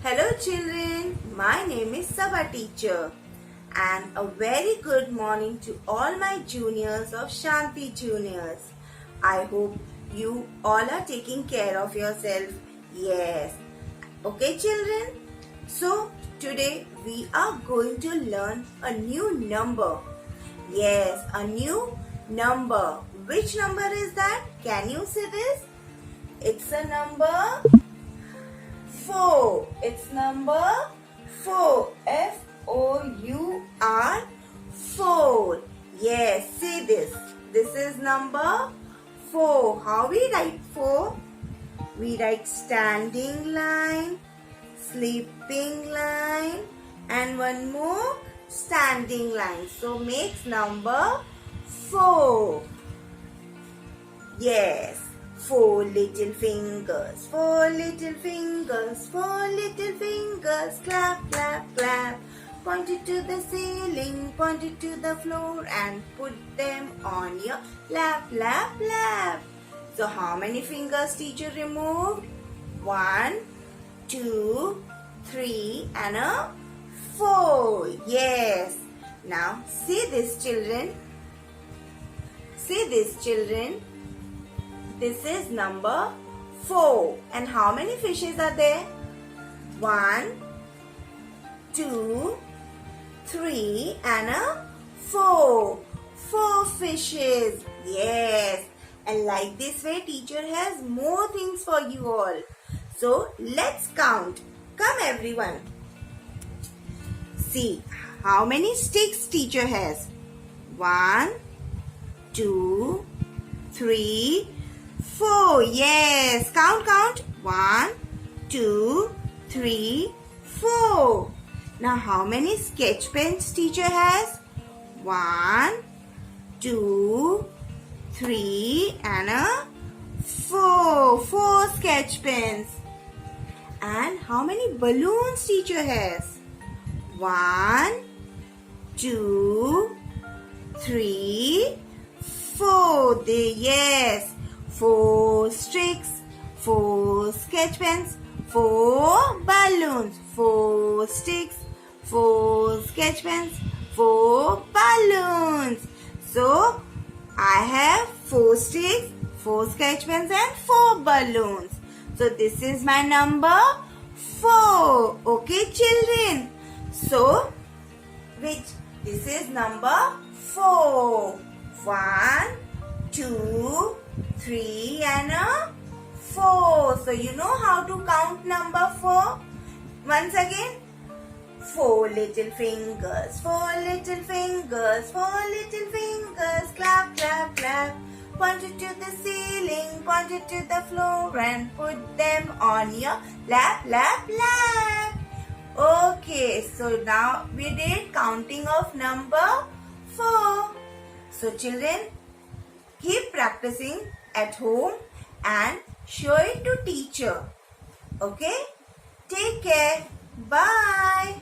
Hello children, my name is Sabha teacher and a very good morning to all my juniors of Shanti juniors. I hope you all are taking care of yourself. Yes. Okay children, so today we are going to learn a new number. Yes, a new number. Which number is that? Can you see this? It's a number 4. It's number 4. F-O-U-R 4. Yes, see this. This is number 4. How we write 4? We write standing line, sleeping line and one more standing line. So makes number 4. Yes. 4 little fingers, 4 little fingers, 4 little fingers, clap, clap, clap. Point it to the ceiling, point it to the floor and put them on your lap, lap, lap. So how many fingers teacher removed? 1, 2, 3 and a 4. Yes. Now see this children. See this children. This is number 4. And how many fishes are there? 1, 2, 3 and a 4. 4 fishes. Yes. And like this way teacher has more things for you all. So let's count. Come everyone. See how many sticks teacher has. 1, 2, 3, 4. Yes. Count, count. 1, 2, 3, 4. Now how many sketch pens teacher has? 1, 2, 3 and a 4. 4 sketch pens. And how many balloons teacher has? 1, 2, 3, 4. Yes. 4 sticks, 4 sketch pens, 4 balloons, 4 sticks, 4 sketch pens, 4 balloons. So I have 4 sticks, 4 sketch pens and 4 balloons. So this is my number 4. Okay children. So this is number 4. 1, 2, 3 and a 4. So you know how to count number 4? Once again. 4 little fingers, 4 little fingers, 4 little fingers, clap, clap, clap. Point it to the ceiling, point it to the floor and put them on your lap, lap, lap. Okay, so now we did counting of number 4. So children, keep practicing at home and show it to teacher. Okay? Take care. Bye.